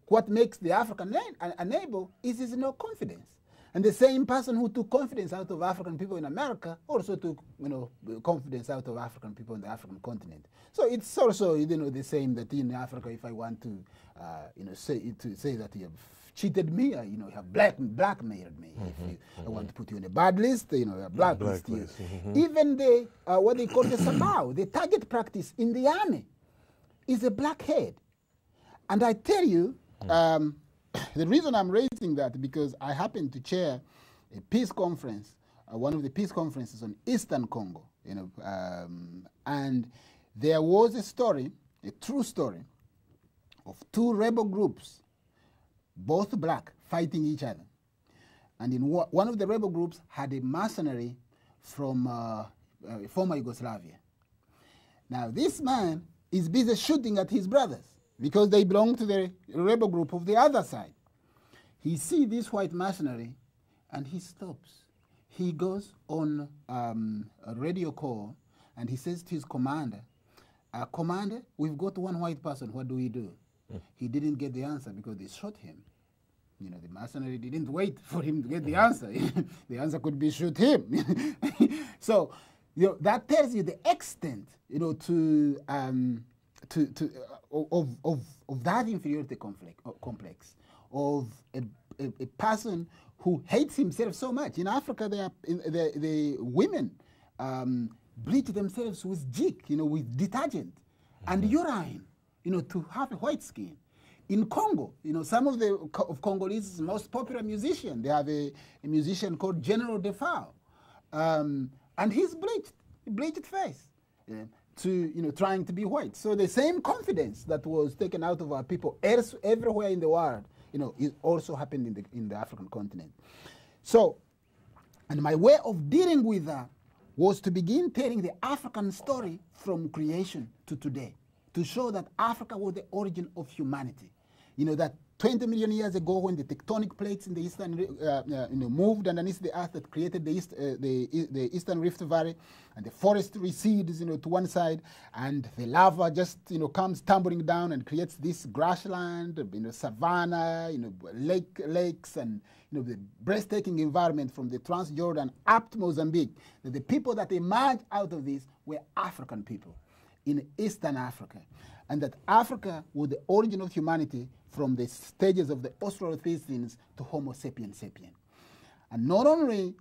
what makes the African unable is his no confidence. And the same person who took confidence out of African people in America also took, confidence out of African people in the African continent. So it's also, the same that in Africa, if I want to, say that you have cheated me, or, you have blackmailed me. If I want to put you in a bad list, a blacklist you. Even the, what they call the sabao, the target practice in the army, is a blackhead. And I tell you, the reason I'm raising that because I happen to chair a peace conference, one of the peace conferences on Eastern Congo, and there was a story, a true story, of two rebel groups, both black, fighting each other. And in one of the rebel groups had a mercenary from former Yugoslavia. Now this man is busy shooting at his brothers because they belong to the rebel group of the other side. He sees this white mercenary and he stops. He goes on a radio call and he says to his commander, Commander, we've got one white person, what do we do? He didn't get the answer because they shot him. The mercenary didn't wait for him to get the answer. The answer could be shoot him. So, that tells you the extent, of that inferiority complex of a person who hates himself so much. In Africa, the women bleach themselves with jik, with detergent and urine, to have a white skin. In Congo, some of the Congolese most popular musicians, they have a musician called General Defao, and he's bleached face. To trying to be white. So the same confidence that was taken out of our people everywhere in the world, is also happened in the African continent. So, and my way of dealing with that was to begin telling the African story from creation to today, to show that Africa was the origin of humanity. That 20 million years ago, when the tectonic plates in the eastern, moved underneath the earth that created the eastern Rift Valley, and the forest recedes, to one side, and the lava just, comes tumbling down and creates this grassland, savanna, lakes, and the breathtaking environment from the Transjordan up to Mozambique. The people that emerged out of this were African people in Eastern Africa, and that Africa was the origin of humanity from the stages of the Australopithecines to Homo sapiens sapien. And not only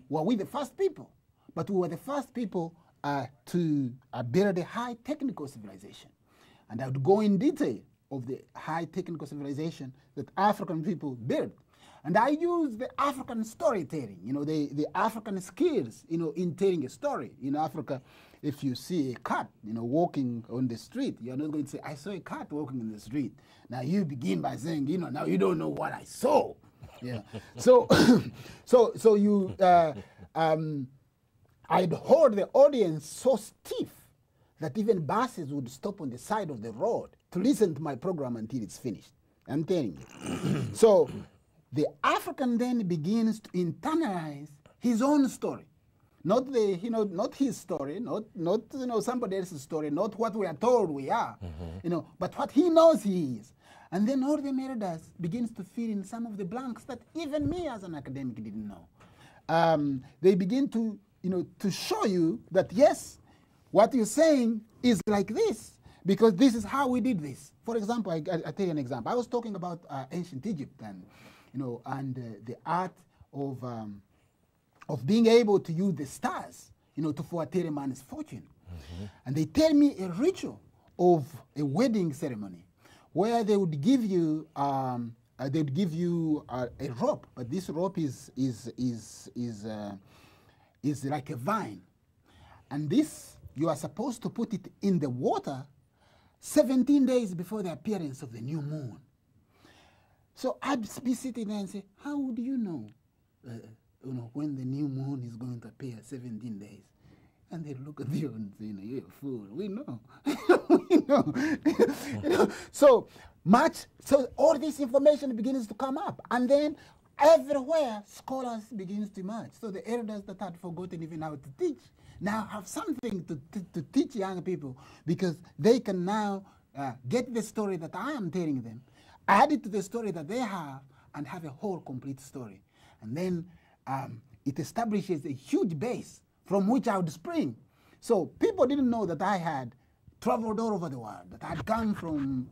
were we the first people, but we were the first people to build a high technical civilization. And I would go in detail of the high technical civilization that African people built. And I use the African storytelling, the African skills, in telling a story. In Africa, if you see a cat, walking on the street, you're not going to say, I saw a cat walking in the street. Now you begin by saying, now you don't know what I saw. Yeah. So, so you, I'd hold the audience so stiff that even buses would stop on the side of the road to listen to my program until it's finished. I'm telling you. So the African then begins to internalize his own story. Not not his story, not somebody else's story, not what we are told we are, but what he knows he is. And then all the elders begins to fill in some of the blanks that even me as an academic didn't know. They begin to, to show you that yes, what you're saying is like this, because this is how we did this. For example, I tell you an example. I was talking about ancient Egypt and, and the art of being able to use the stars, to foretell a man's fortune. And they tell me a ritual of a wedding ceremony where they would give you a rope, but this rope is like a vine, and this you are supposed to put it in the water 17 days before the appearance of the new moon. So I'd be sitting there and say, how would you know, when the new moon is going to appear 17 days? And they look at you and say, you're a fool. We know. We know. So all this information begins to come up. And then everywhere, scholars begins to emerge. So the elders that had forgotten even how to teach now have something to teach young people, because they can now get the story that I am telling them, add it to the story that they have, and have a whole complete story. And then it establishes a huge base from which I would spring. So people didn't know that I had traveled all over the world, that I had come from,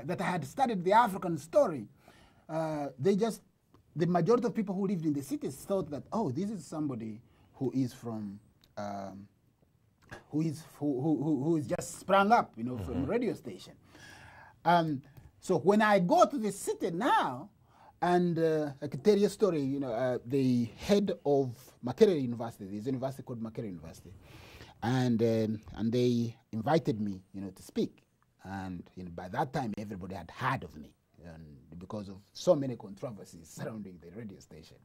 that I had studied the African story. The majority of people who lived in the cities thought that, oh, this is somebody who is from, who is just sprung up, from a radio station. So when I go to the city now, and I can tell you a story, the head of Makerere University, there's a university called Makerere University, and they invited me, to speak. And by that time, everybody had heard of me, and because of so many controversies surrounding the radio station.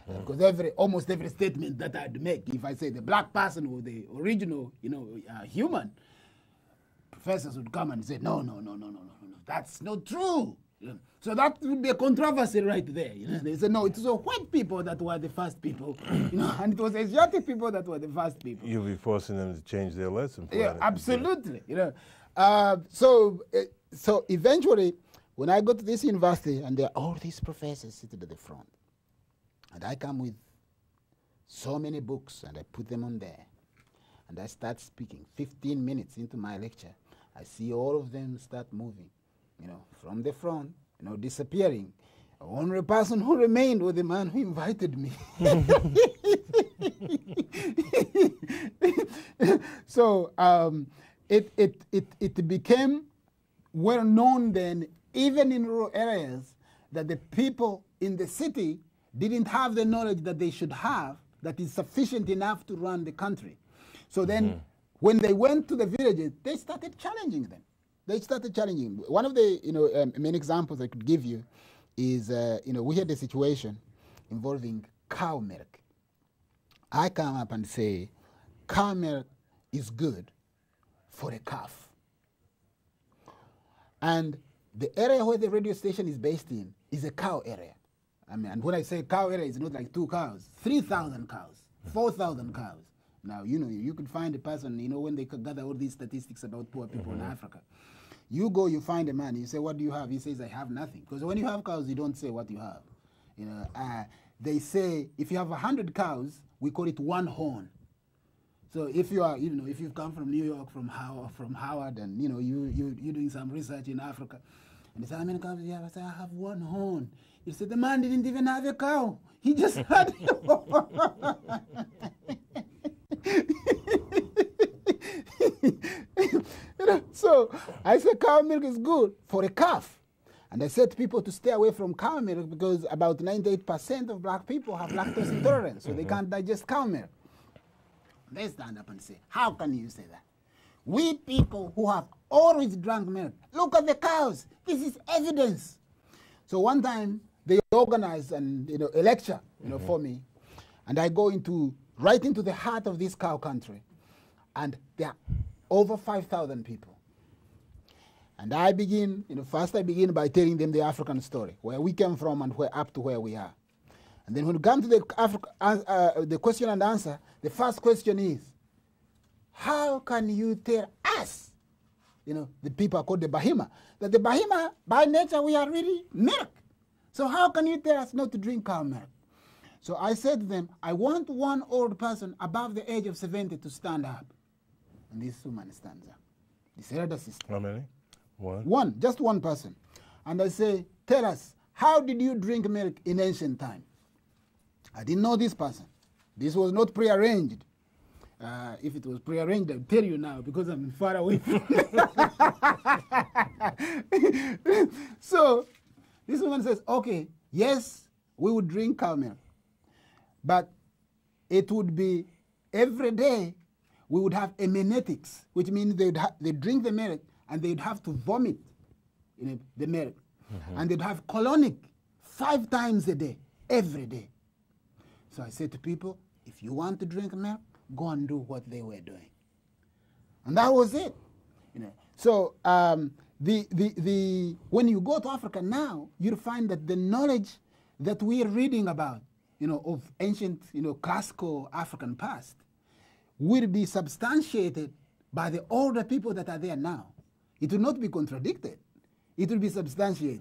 Because almost every statement that I'd make, if I say the black person or the original, human, professors would come and say, no, that's not true. So that would be a controversy right there. They say, no, it was white people that were the first people, and it was Asiatic people that were the first people. You'll be forcing them to change their lesson plan. Yeah, absolutely. So eventually, when I go to this university, and there are all these professors sitting at the front, and I come with so many books, and I put them on there, and I start speaking. 15 minutes into my lecture, I see all of them start moving, from the front, disappearing. The only person who remained was the man who invited me. So it became well known then, even in rural areas, that the people in the city didn't have the knowledge that they should have that is sufficient enough to run the country. So then when they went to the villages, they started challenging them. One of the main examples I could give you is we had a situation involving cow milk. I come up and say, cow milk is good for a calf. And the area where the radio station is based in is a cow area. And when I say cow area, it's not like 2 cows, 3,000 cows, 4,000 cows. Now, you could find a person, when they gather all these statistics about poor people in Africa. You go, you find a man, you say, what do you have? He says, I have nothing. Because when you have cows, you don't say what you have. They say, if you have 100 cows, we call it one horn. So if you are, if you've come from New York, from Howard, and, you're doing some research in Africa, and they say, how many cows do you have? I say, I have one horn. You say, the man didn't even have a cow. He just had So I said cow milk is good for a calf. And I said to people to stay away from cow milk because about 98% of black people have lactose intolerance, so they can't digest cow milk. They stand up and say, how can you say that? We people who have always drunk milk, look at the cows. This is evidence. So one time they organized a lecture for me, and I go right into the heart of this cow country, and there are over 5,000 people. And I begin, first I begin by telling them the African story, where we came from and up to where we are. And then when we come to the question and answer, the first question is, how can you tell us, the people are called the Bahima, that the Bahima, by nature, we are really milk. So how can you tell us not to drink cow milk? So I said to them, I want one old person above the age of 70 to stand up. And this woman stands up. This elder sister. How many? One, just one person. And I say, tell us, how did you drink milk in ancient time? I didn't know this person. This was not prearranged. If it was prearranged, I'll tell you now because I'm far away from it. So this woman says, okay, yes, we would drink cow milk. But it would be every day we would have emenetics, which means they'd drink the milk and they'd have to vomit the milk. And they'd have colonic 5 times a day, every day. So I said to people, if you want to drink milk, go and do what they were doing. And that was it. So when you go to Africa now, you'll find that the knowledge that we're reading about, of ancient, classical African past, will be substantiated by the older people that are there now. It will not be contradicted. It will be substantiated.